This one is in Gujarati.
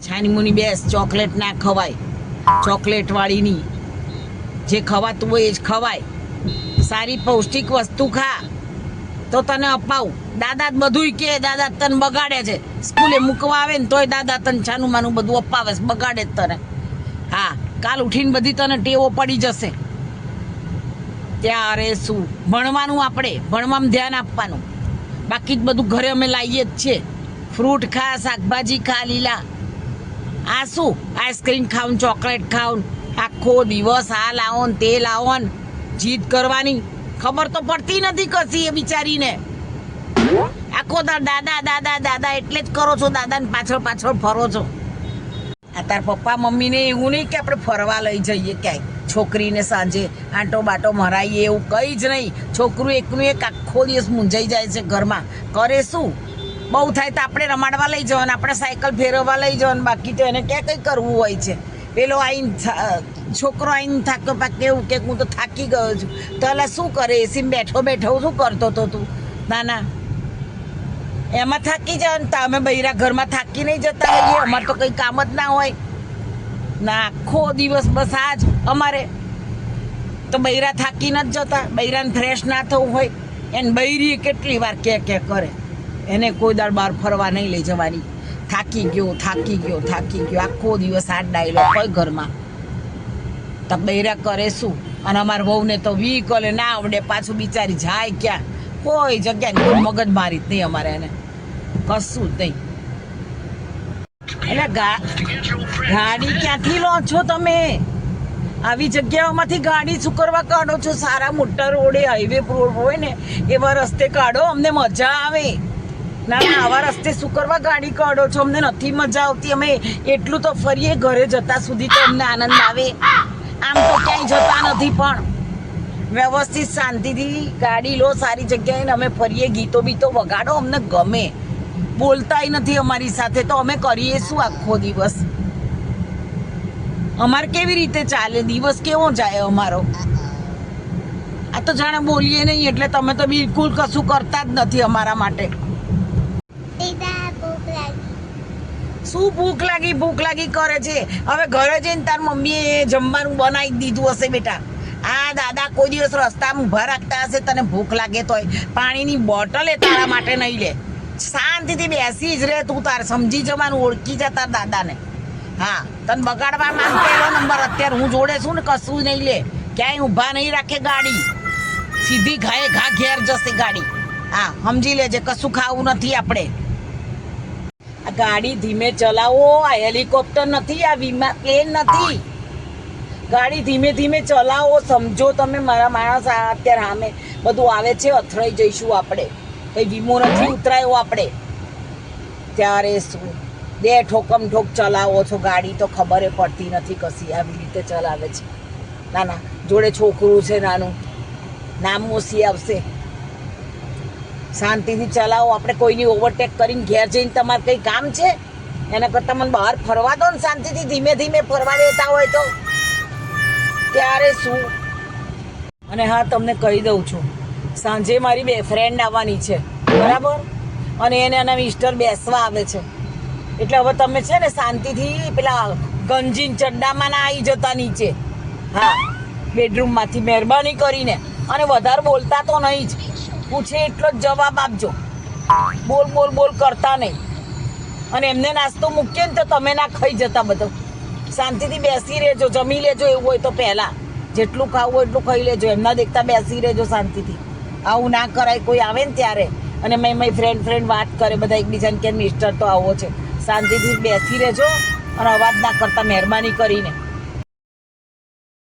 છાની મુની બેસ, ચોકલેટ ના ખવાય, ચોકલેટ વાળીની જે ખવાતું હોય એ જ ખવાય. સારી પૌષ્ટિક વસ્તુ ખા તો તને અપાવું. દાદા બધુંય કે દાદા તને બગાડે છે. સ્કૂલે મૂકવા આવે ને તોય દાદા તને છાનું માનું બધું અપાવે છે, બગાડે જ તને. હા, કાલ ઉઠીને બધી તને ટેવો પડી જશે. ત્યારે શું ભણવાનું, આપણે ભણવામાં ધ્યાન આપવાનું. બાકી જ બધું ઘરે અમે લાવીએ જ છીએ. ફ્રૂટ ખા, શાકભાજી ખા, લીલા. આ શું આઈસ્ક્રીમ ખાવ, ચોકલેટ ખાવ, આખો દિવસ આ લાવો ને તે લાવો ને જીદ કરવાની. ખબર તો પડતી નથી કશી એ બિચારીને. આખો દાદા દાદા દાદા એટલે જ કરો છો, દાદાને પાછળ પાછળ ફરો છો. આ તાર પપ્પા મમ્મીને એવું નહીં કે આપણે ફરવા લઈ જઈએ ક્યાંય, છોકરીને સાંજે આંટો બાટો મરાઈએ, એવું કંઈ જ નહીં. છોકરું એકનું એક આખો દિવસ મૂંઝાઈ જાય છે ઘરમાં. કરે શું? બહુ થાય તો આપણે રમાડવા લઈ જવાનું, આપણે સાયકલ ફેરવવા લઈ જવાનું. બાકી તો એને ક્યાં કંઈ કરવું હોય છે. પેલો આવીને છોકરો આવીને થાક્યો પાક કેવું કે હું તો થાકી ગયો છું. તો એટલે શું કરે? એસીમાં બેઠો બેઠો શું કરતો હતો તું? ના ના, એમાં થાકી જાય ને. અમે બૈરા ઘરમાં થાકી નહીં જતા હોઈએ? અમારે તો કંઈ કામ જ ના હોય ના, આખો દિવસ બસ આ જ અમારે. તો બૈરા થાકી નથી જતા? બૈરાને ફ્રેશ ના થવું હોય એને બૈરી કેટલી વાર કે કરે. એને કોઈ દાળ બહાર ફરવા નહીં લઈ જવાની. થાકી ગયો થાકી ગયો થાકી ગયો, આખો દિવસ આ ડાયલોગ હોય ઘરમાં. તો બૈરા કરે શું? અને અમારા વહુને તો વ્હીકલે ના આવડે, પાછું બિચારી જાય ક્યાં? કોઈ જગ્યા કોઈ મગજ મારી જ નહીં અમારે એને, કશું જ નહીં. એટલે ગાડી ક્યાંથી લો છો તમે? આવી જગ્યાઓમાંથી ગાડી શું કરવા કાઢો છો? સારા મોટા રોડે, હાઈવે રોડ હોય ને એવા રસ્તે કાઢો, અમને મજા આવે. ના ના, આવા રસ્તે શું કરવા ગાડી કાઢો છો? અમને નથી મજા આવતી. અમે એટલું તો ફરીએ, ઘરે જતા સુધી તો અમને આનંદ આવે. આમ તો ક્યાંય જતા નથી. પણ વ્યવસ્થિત શાંતિથી ગાડી લો, સારી જગ્યાએ, ને અમે ફરીએ, ગીતો બીતો વગાડો, અમને ગમે. બોલતાય નથી અમારી સાથે, તો અમે કરીએ શું આખો દિવસ? અમારે કેવી રીતે ચાલે? દિવસ કેવો જાય અમારો? આ તો જાણે બોલીએ નહીં એટલે તમે તો બિલકુલ કશું કરતા જ નથી અમારા માટે. શું ભૂખ લાગી ભૂખ લાગી કરે છે? હવે ઘરે જઈને તાર મમ્મીએ જમવાનું બનાવી દીધું હશે બેટા. આ દાદા કોઈ દિવસ રસ્તામાં ઊભા રાખતા હશે, તને ભૂખ લાગે તોય પાણીની બોટલ એ તારા માટે નહીં લે. શાંતિથી બેસી જ રહે તું. તાર સમજી જવાનું, ઓળખી જા તાર દાદાને. હા, તને બગાડવામાં પહેલો નંબર. અત્યારે હું જોડે છું ને, કશું નહીં લે, ક્યાંય ઊભા નહીં રાખે ગાડી. સીધી ઘાએ ઘા ઘેર જશે ગાડી. હા, સમજી લેજે, કશું ખાવું નથી આપણે. આ ગાડી ધીમે ચલાવો. આ હેલિકોપ્ટર નથી, આ વિમાન પ્લેન નથી. ગાડી ધીમે ધીમે ચલાવો, સમજો તમે મારા માણસ. અત્યારે સામે બધું આવે છે, અથડાઈ જઈશું આપણે. કંઈ વીમો નથી ઉતરાયો આપણે. ત્યારે શું બે ઠોકમ ઠોક ચલાવો છો ગાડી, તો ખબર પડતી નથી કશી. આવી રીતે ચલાવે છે. ના ના, જોડે છોકરું છે નાનું, નામ મોસી આવશે. શાંતિથી ચલાવો. આપણે કોઈની ઓવરટેક કરીને ઘેર જઈને તમારે કંઈ કામ છે? એના કરતાં મને બહાર ફરવા દો ને શાંતિથી, ધીમે ધીમે ફરવા દેતા હોય તો. ત્યારે શું? અને હા, તમને કહી દઉં છું, સાંજે મારી બે ફ્રેન્ડ આવવાની છે, બરાબર? અને એને એના મિસ્ટર બેસવા આવે છે. એટલે હવે તમે છે ને શાંતિથી પેલા ગંજીન ચડ્ડામાં ના આવી જતા નીચે. હા, બેડરૂમમાંથી મહેરબાની કરીને. અને વધારે બોલતા તો નહીં જ, પૂછે એટલો જ જવાબ આપજો. બોલ બોલ બોલ કરતા નહીં. અને એમને નાસ્તો મૂકીએ ને તો તમે ના ખાઈ જતા બધું. શાંતિથી બેસી રહેજો, જમી લેજો. એવું હોય તો પહેલાં જેટલું ખાવું હોય એટલું ખાઈ લેજો. એમના દેખતા બેસી રહેજો શાંતિથી. આવું ના કરાય કોઈ આવે ને ત્યારે. અને મેં ફ્રેન્ડ વાત કરે બધા એકબીજાને કે મિસ્ટર તો આવો છે. શાંતિથી બેસી રહેજો અને અવાજ ના કરતા, મહેરબાની કરીને.